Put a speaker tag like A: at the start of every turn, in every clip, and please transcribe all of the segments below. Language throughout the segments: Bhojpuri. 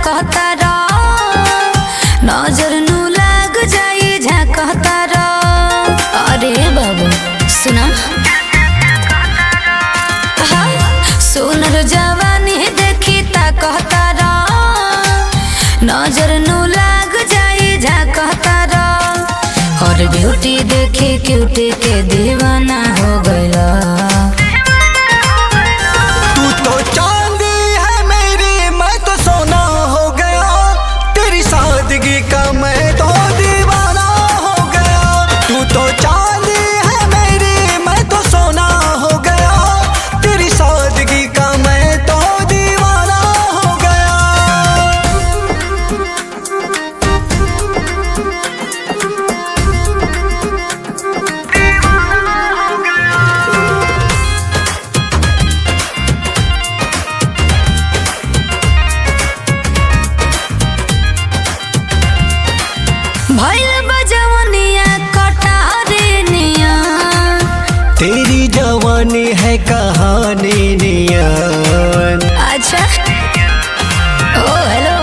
A: कहता रा नजर नु लाग जाई कहता रा। अरे बाबू सुना सुनर जवानी देखी ता कहता रा नजर नु लाग जाई कहता रा। और ब्यूटी देखी क्यूटी के दीवाना हो गया।
B: तू तो चांदी है मेरी मैं तो सोना हो गया, तेरी सादगी का मैं तो दीवाना हो गया। तू तो चांदी है मेरी मैं तो सोना हो गया, तेरी सादगी का मैं तो दीवाना हो गया।
A: भइल बजवनिया कटारे निया,
B: तेरी जवानी है कहानी नियन।
A: अच्छा ओ हेलो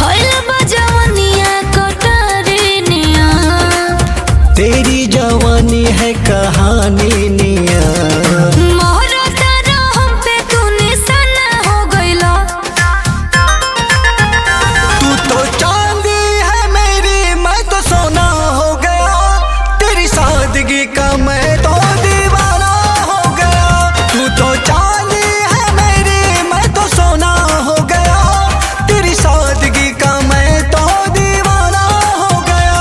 A: भइल बजवनिया कटारे निया,
B: तेरी जवानी है कहानी नियन।
A: मोहरा तारा हम पे तू निशाना हो गइला।
B: तू तो चांदी है मेरी मैं तो सोना हो गया, तेरी सादगी का मैं तो दीवाना हो गया। तू तो चांदी है मेरी मैं तो सोना हो गया, तेरी सादगी का मैं तो दीवाना हो गया।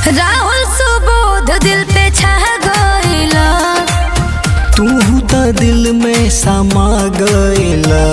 A: राहुल सुबोध दिल पे छा गइला।
B: तू तो दिल में समा गइला।